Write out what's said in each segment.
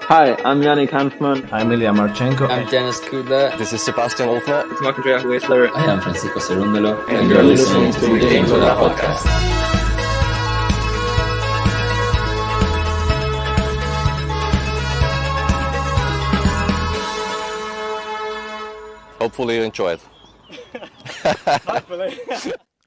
Hi, I'm Yannick Hanfman. I'm Ilya Marchenko. I'm Dennis Kudla. This is Sebastian Olfner. It's Marc-Andrea Whistler. I am Francisco Cerundolo. And you're listening to the GTL podcast. Hopefully you enjoy it. Hopefully.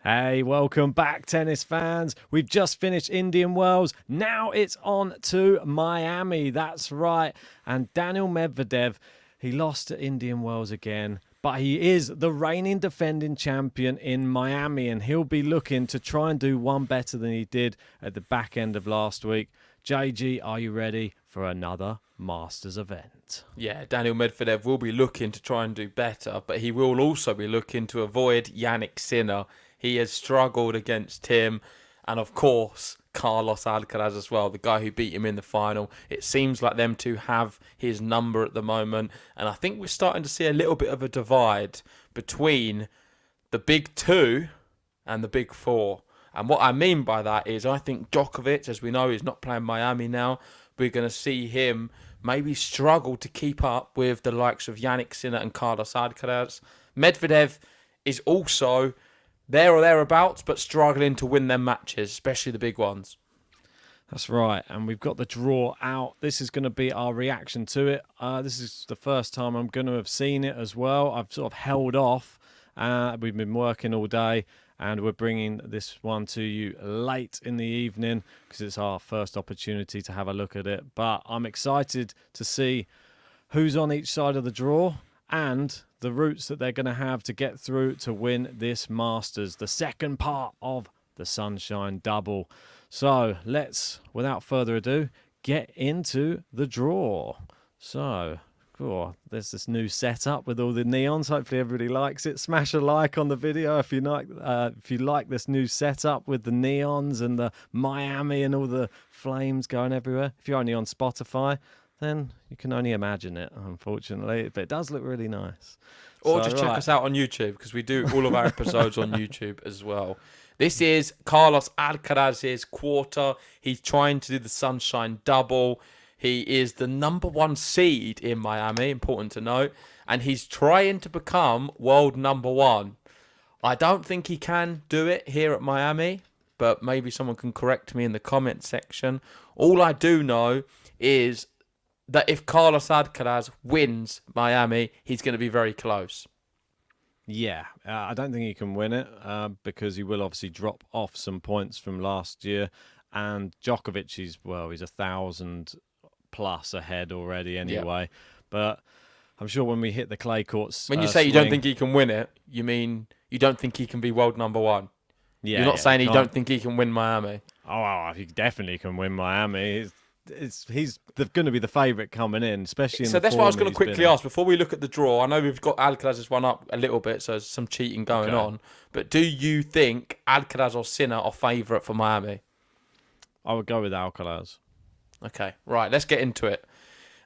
Hey, welcome back, tennis fans. We've just finished Indian Wells. Now it's on to Miami. That's right. And Daniil Medvedev, he lost to Indian Wells again, but he is the reigning defending champion in Miami, and he'll be looking to try and do one better than he did at the back end of last week. JG, are you ready for another Masters event? Yeah, Daniil Medvedev will be looking to try and do better, but he will also be looking to avoid Jannik Sinner. He has struggled against him, and of course, Carlos Alcaraz as well, the guy who beat him in the final. It seems like them two have his number at the moment, and I think we're starting to see a little bit of a divide between the big two and the big four. And what I mean by that is I think Djokovic, as we know, is not playing Miami now. We're going to see him maybe struggle to keep up with the likes of Jannik Sinner and Carlos Alcaraz. Medvedev is also there or thereabouts, but struggling to win their matches, especially the big ones. That's right, and we've got the draw out. This is going to be our reaction to it. This is the first time I'm going to have seen it as well. I've sort of held off. We've been working all day, and we're bringing this one to you late in the evening because it's our first opportunity to have a look at it. But I'm excited to see who's on each side of the draw and the routes that they're going to have to get through to win this Masters, the second part of the Sunshine Double. So let's, without further ado, get into the draw. So, cool. There's this new setup with all the neons. Hopefully everybody likes it. Smash a like on the video if you like this new setup with the neons and the Miami and all the flames going everywhere. If you're only on Spotify, then you can only imagine it, unfortunately. But it does look really nice. Or just check us out on YouTube, because we do all of our episodes on YouTube as well. This is Carlos Alcaraz's quarter. He's trying to do the Sunshine Double. He is the number one seed in Miami, important to note. And he's trying to become world number one. I don't think he can do it here at Miami, but maybe someone can correct me in the comment section. All I do know is that if Carlos Alcaraz wins Miami, he's going to be very close. Yeah, I don't think he can win it because he will obviously drop off some points from last year. And Djokovic is 1,000 plus ahead already anyway. Yeah. But I'm sure when we hit the clay courts... When you say you don't think he can win it, you mean you don't think he can be world number one? Yeah, You're not saying you don't think he can win Miami? Oh, he definitely can win Miami. He's going to be the favourite coming in, especially in the form. So that's what I was going to quickly ask before we look at the draw. I know we've got Alcaraz's one up a little bit, so there's some cheating going on. But do you think Alcaraz or Sinner are favourite for Miami? I would go with Alcaraz. Okay, right, let's get into it.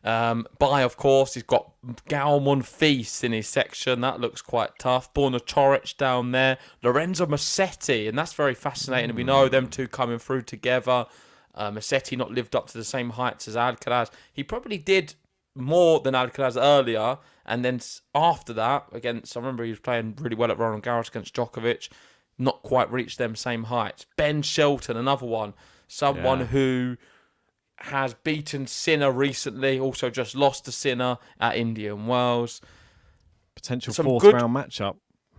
Of course, he's got Galmon Feast in his section. That looks quite tough. Borna Coric down there. Lorenzo Musetti, and that's very fascinating. We know them two coming through together. Musetti not lived up to the same heights as Alcaraz. He probably did more than Alcaraz earlier, and then after that, I remember he was playing really well at Roland Garros against Djokovic, not quite reached them same heights. Ben Shelton, another one, someone who has beaten Sinner recently, also just lost to Sinner at Indian Wells. Potential fourth round matchup.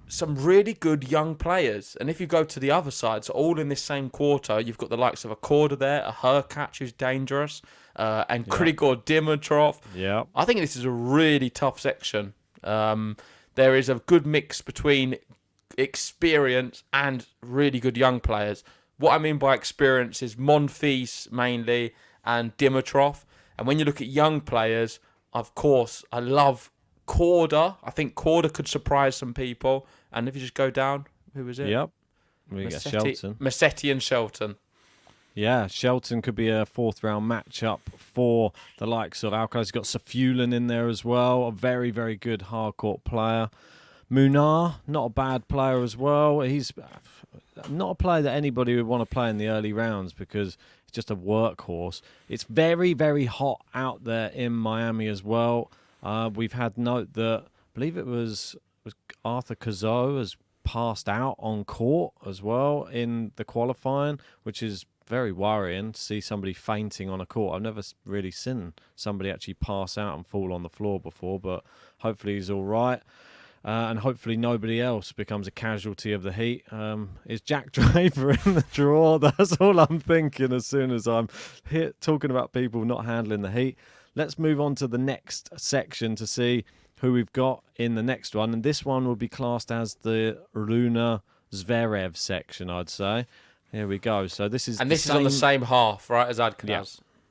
Some really good young players. And if you go to the other side, so all in this same quarter, you've got the likes of a Korda there, a Hurkacz who's dangerous, and Grigor Dimitrov. Yeah. I think this is a really tough section. There is a good mix between experience and really good young players. What I mean by experience is Monfils mainly and Dimitrov. And when you look at young players, of course, I love Korda. I think Korda could surprise some people. And if you just go down, who was it? Yep. We get Shelton. Musetti and Shelton. Yeah, Shelton could be a fourth round matchup for the likes of Alcaraz. He's got Safulin in there as well. A very, very good hard court player. Munar, not a bad player as well. He's not a player that anybody would want to play in the early rounds because just a workhorse. It's very, very hot out there in Miami as well. We've had note that, I believe it was Arthur Cazot has passed out on court as well in the qualifying, which is very worrying to see somebody fainting on a court. I've never really seen somebody actually pass out and fall on the floor before, but hopefully he's all right. And hopefully nobody else becomes a casualty of the heat. Is Jack Draper in the draw? That's all I'm thinking as soon as I'm here talking about people not handling the heat. Let's move on to the next section to see who we've got in the next one. And this one will be classed as the Rune Zverev section, I'd say. Here we go. So this is is on the same half, right, as Alcaraz. Yeah.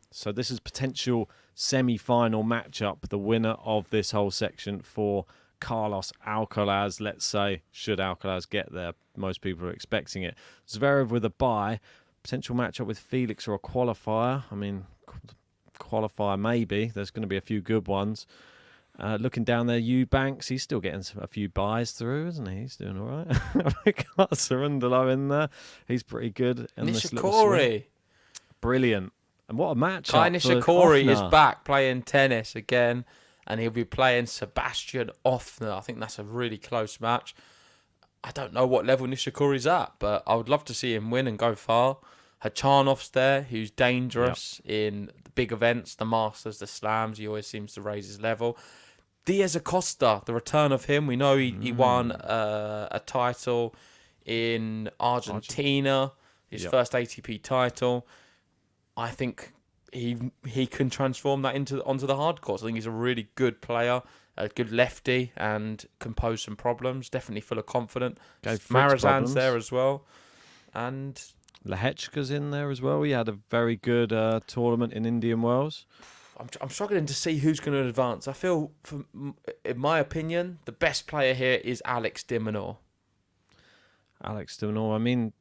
So this is potential semi-final matchup, the winner of this whole section for Carlos Alcaraz, let's say, should Alcaraz get there. Most people are expecting it. Zverev with a bye. Potential matchup with Felix or a qualifier. I mean, qualifier maybe. There's going to be a few good ones. Looking down there, Eubanks, he's still getting a few buys through, isn't he? He's doing all right. We got Cerundolo in there. He's pretty good. Nishikori. Brilliant. And what a match. Kai Nishikori is back playing tennis again, and he'll be playing Sebastian Offner. I think that's a really close match. I don't know what level Nishikori's at, but I would love to see him win and go far. Hachanov's there, who's dangerous in the big events, the Masters, the Slams. He always seems to raise his level. Diaz Acosta, the return of him. We know he won a title in Argentina, his first ATP title. I think he can transform that onto the hard courts. I think he's a really good player, a good lefty, and can pose some problems. Definitely full of confidence. Marazan's there as well. And Lehechka's in there as well. He had a very good tournament in Indian Wells. I'm struggling to see who's going to advance. I feel, in my opinion, the best player here is Alex de Minaur. Alex de Minaur, I mean...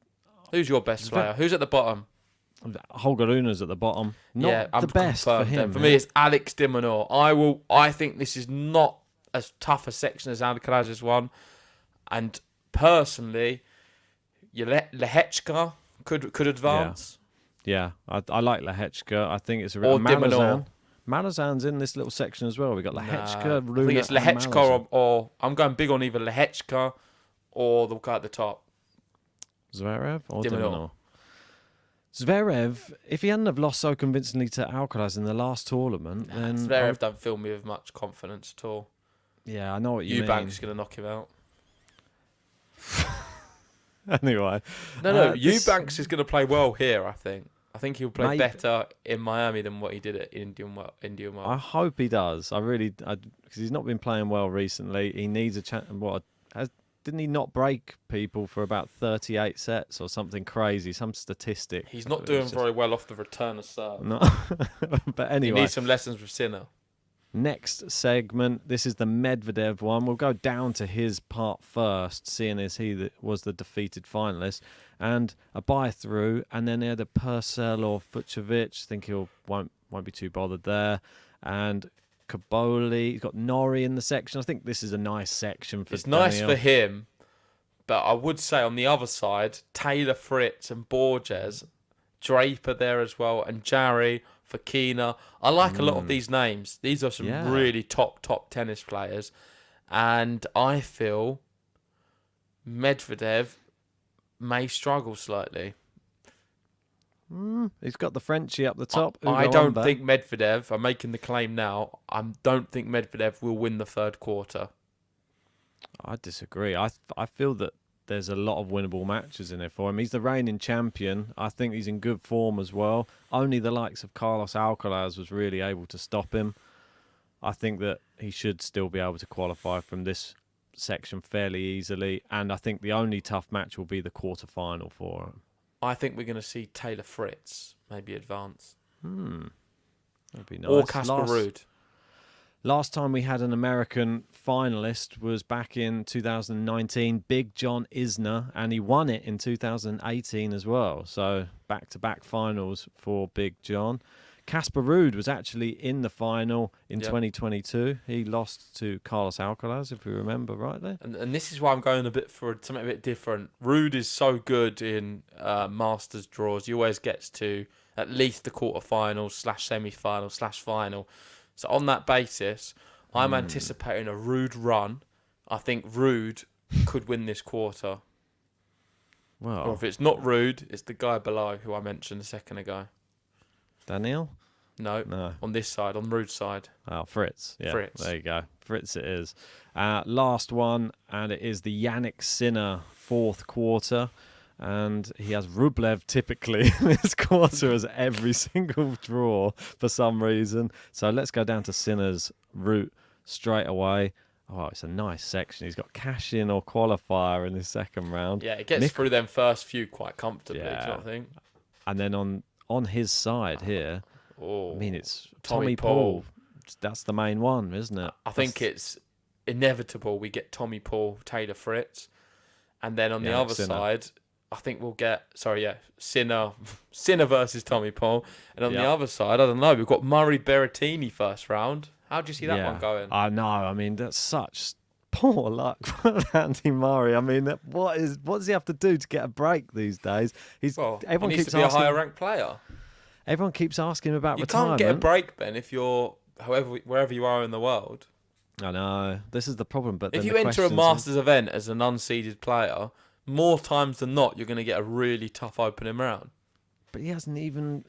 Who's your best player? Who's at the bottom? Holger Rune's at the bottom. Not the best for him. For me, it's Alex de Minaur. I think this is not as tough a section as Alcaraz's one. And personally, Lehechka could advance. Yeah, I like Lehechka. I think it's a or de Minaur. Marazan's in this little section as well. We got Lehechka, Rune, I think it's Lehechka or I'm going big on either Lehechka or the guy at the top. Zverev or de Minaur? Zverev, if he hadn't have lost so convincingly to Alcaraz in the last tournament, then Zverev don't fill me with much confidence at all. Yeah, I know what you mean. Eubanks is going to knock him out. Anyway. No, Eubanks is going to play well here, I think. I think he'll play better in Miami than what he did at Indian Wells. I hope he does. Because he's not been playing well recently. He needs a chance. Didn't he not break people for about 38 sets or something crazy? Some statistic. He's not doing very well off the return of serve. No. But anyway. He needs some lessons with Sinner. Next segment. This is the Medvedev one. We'll go down to his part first, seeing as he was the defeated finalist. And a buy through. And then he had a Purcell or Fucsovics. I think he won't be too bothered there. And Caboli, he's got Norrie in the section. I think this is a nice section for Daniel. Nice for him, but I would say on the other side, Taylor Fritz and Borges, Draper there as well, and Jarry, Fokina. I like a lot of these names. These are some really top tennis players, and I feel Medvedev may struggle slightly. He's got the Frenchie up the top. I don't think Medvedev, I'm making the claim now, I don't think Medvedev will win the third quarter. I disagree. I feel that there's a lot of winnable matches in there for him. He's the reigning champion. I think he's in good form as well. Only the likes of Carlos Alcaraz was really able to stop him. I think that he should still be able to qualify from this section fairly easily. And I think the only tough match will be the quarterfinal for him. I think we're going to see Taylor Fritz maybe advance. That'd be nice. Or Casper Ruud. Last time we had an American finalist was back in 2019, Big John Isner, and he won it in 2018 as well. So back-to-back finals for Big John. Casper Ruud was actually in the final in 2022. He lost to Carlos Alcaraz, if we remember rightly. And this is why I'm going for something a bit different. Ruud is so good in Masters draws. He always gets to at least the quarterfinals / semi-final / final. So on that basis, I'm anticipating a Ruud run. I think Ruud could win this quarter. Well, Or if it's not Ruud, it's the guy below who I mentioned a second ago. Daniel? No. On this side, on Ruud's side. Oh, Fritz. Yeah, Fritz. There you go. Fritz it is. Last one, and it is the Yannick Sinner fourth quarter. And he has Rublev typically in this quarter as every single draw for some reason. So let's go down to Sinner's route straight away. Oh, it's a nice section. He's got cash in or qualifier in the second round. Yeah, it gets through them first few quite comfortably, do you not think? And then on his side here, Oh, I mean, it's Tommy Paul. That's the main one, isn't it? I think it's inevitable we get Tommy Paul, Taylor Fritz. And then on the other side, I think we'll get, Sinner versus Tommy Paul. And on the other side, I don't know, we've got Murray Berrettini first round. How do you see that one going? I know. I mean, that's such poor luck for Andy Murray. I mean, what does he have to do to get a break these days? Everyone keeps to be a higher ranked player. Everyone keeps asking about retirement. You can't get a break, Ben, if you're wherever you are in the world. I know. This is the problem. But if you enter a Masters event as an unseeded player, more times than not, you're going to get a really tough opening round. But he hasn't even.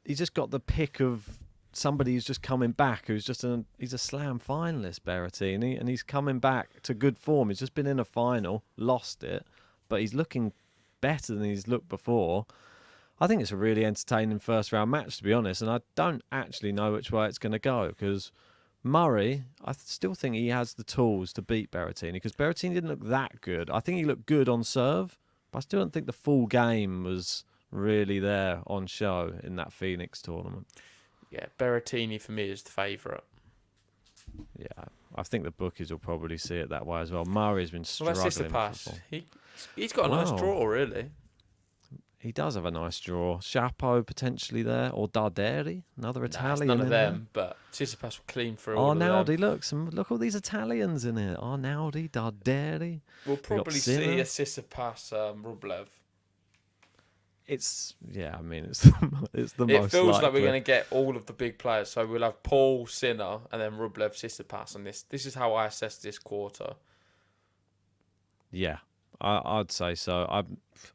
He's just got the pick of somebody who's just coming back, who's just he's a slam finalist, Berrettini, and he's coming back to good form. He's just been in a final, lost it, but he's looking better than he's looked before. I think it's a really entertaining first round match, to be honest, and I don't actually know which way it's going to go, because Murray, I still think he has the tools to beat Berrettini, because Berrettini didn't look that good. I think he looked good on serve, but I still don't think the full game was really there on show in that Phoenix tournament. Yeah, Berrettini for me is the favourite. Yeah, I think the bookies will probably see it that way as well. Murray's been struggling. He's got a nice draw, really. He does have a nice draw. Chapeau potentially there, or Darderi, another Italian. None of them, but Tsitsipas will clean through all Arnaldi, of them. look all these Italians in here. Arnaldi, Darderi. We'll probably see a Tsitsipas Rublev. It's I mean it's the most. It feels likely. like we're going to get all of the big players. So we'll have Paul, Sinner, and then Rublev, Tsitsipas, and this is how I assess this quarter. Yeah, I'd say so.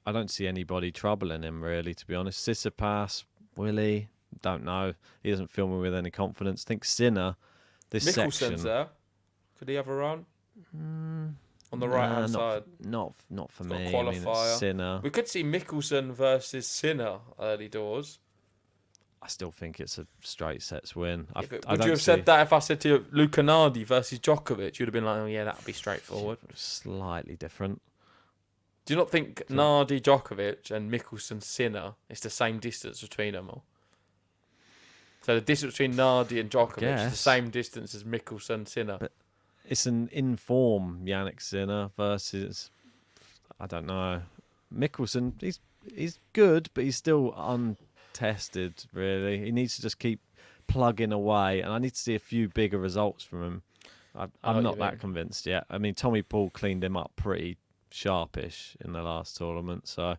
I don't see anybody troubling him really, to be honest. Tsitsipas, will he? Don't know. He doesn't fill me with any confidence. I think Sinner, this Mickelson's section. there. Could he have a run? On the right hand side. Not for He's got me. a qualifier. I mean, it's Sinner. We could see Mickelson versus Sinner early doors. I still think it's a straight sets win. Would you have said that if I said to you Luca Nardi versus Djokovic? You'd have been like, oh yeah, that would be straightforward. Slightly different. Do you not think Nardi, Djokovic and Mickelson, Sinner is the same distance between them all? So the distance between Nardi and Djokovic is the same distance as Mickelson, Sinner. But it's an in-form Yannick Sinner versus, I don't know, Mickelson. He's good, but he's still untested, really. He needs to just keep plugging away, and I need to see a few bigger results from him. I'm not that convinced yet. I mean, Tommy Paul cleaned him up pretty sharpish in the last tournament. So,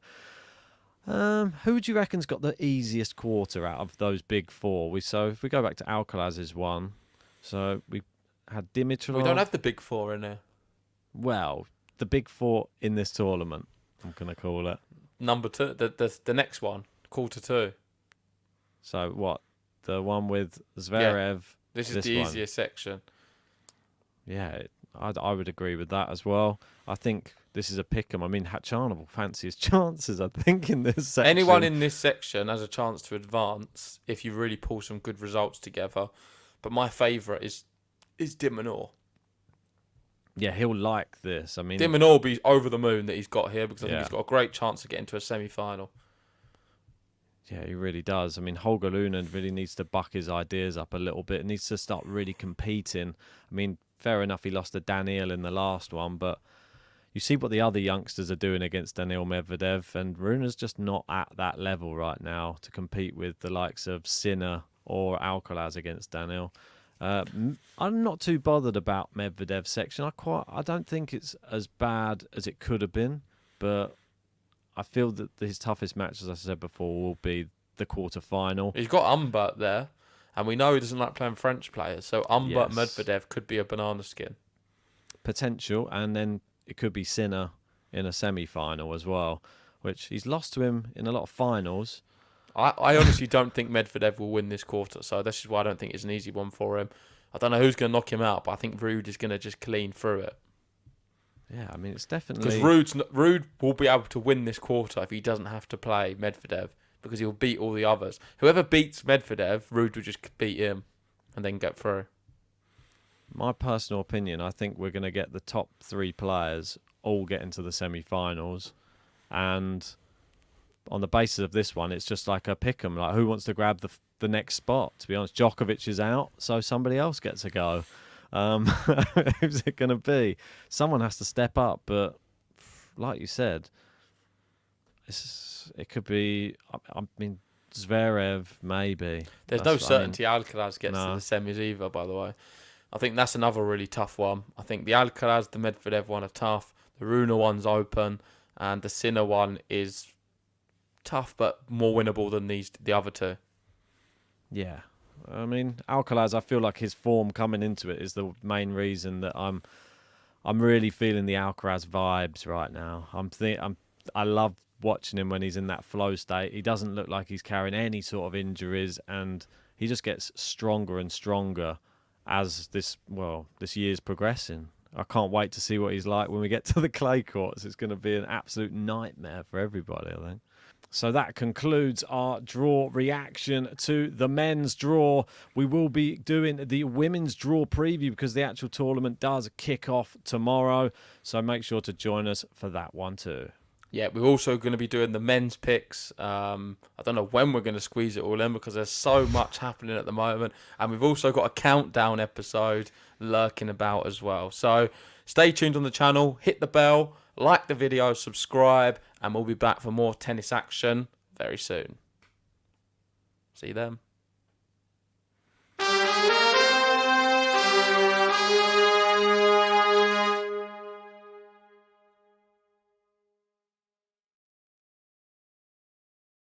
who do you reckon's got the easiest quarter out of those big four? So if we go back to Alcaraz's one, so we had Dimitrov. We don't have the big four in there. Well, the big four in this tournament, I'm going to call it. Number two, the next one, quarter two. So what? The one with Zverev. Yeah, this is the easiest section. Yeah, I would agree with that as well. I think this is a pick-em. I mean, Khachanov will fancy his chances, I think, in this section. Anyone in this section has a chance to advance if you really pull some good results together. But my favourite is De Minaur. Yeah, he'll like this. I mean, De Minaur will be over the moon that he's got here, because I think he's got a great chance to get into a semi-final. Yeah, he really does. I mean, Holger Luna really needs to buck his ideas up a little bit. Needs to start really competing. I mean, fair enough, he lost to Daniil in the last one, but you see what the other youngsters are doing against Daniil Medvedev, and Runa's just not at that level right now to compete with the likes of Sinner or Alcaraz against Daniil. I'm not too bothered about Medvedev's section. I don't think it's as bad as it could have been, but I feel that his toughest match, as I said before, will be the quarter-final. He's got Humbert there, and we know he doesn't like playing French players, so Humbert Yes. Medvedev could be a banana skin. Potential, and then it could be Sinner in a semi-final as well, which he's lost to him in a lot of finals. I honestly don't think Medvedev will win this quarter, so this is why I don't think it's an easy one for him. I don't know who's going to knock him out, but I think Ruud is going to just clean through it. Yeah, I mean, it's definitely... Because Ruud will be able to win this quarter if he doesn't have to play Medvedev, because he'll beat all the others. Whoever beats Medvedev, Ruud will just beat him and then get through. My personal opinion, I think we're going to get the top 3 players all get into the semi-finals, and on the basis of this one, it's just like a pick 'em. Like, who wants to grab the next spot? To be honest, Djokovic is out, so somebody else gets a go. Who's it going to be? Someone has to step up, but like you said, it could be. I mean, Zverev maybe. There's no certainty Alcaraz gets to the semis either. By the way, I think that's another really tough one. I think the Alcaraz, the Medvedev one are tough. The Rune one's open, and the Sinner one is tough, but more winnable than the other two. Yeah. I mean, Alcaraz, I feel like his form coming into it is the main reason that I'm really feeling the Alcaraz vibes right now. I love watching him when he's in that flow state. He doesn't look like he's carrying any sort of injuries, and he just gets stronger and stronger as this year's progressing. I can't wait to see what he's like when we get to the clay courts. It's going to be an absolute nightmare for everybody, I think. So that concludes our draw reaction to the men's draw. We will be doing the women's draw preview because the actual tournament does kick off tomorrow. So make sure to join us for that one too. Yeah, we're also going to be doing the men's picks. I don't know when we're going to squeeze it all in because there's so much happening at the moment. And we've also got a countdown episode lurking about as well. So stay tuned on the channel, hit the bell, like the video, subscribe, and we'll be back for more tennis action very soon. See you then.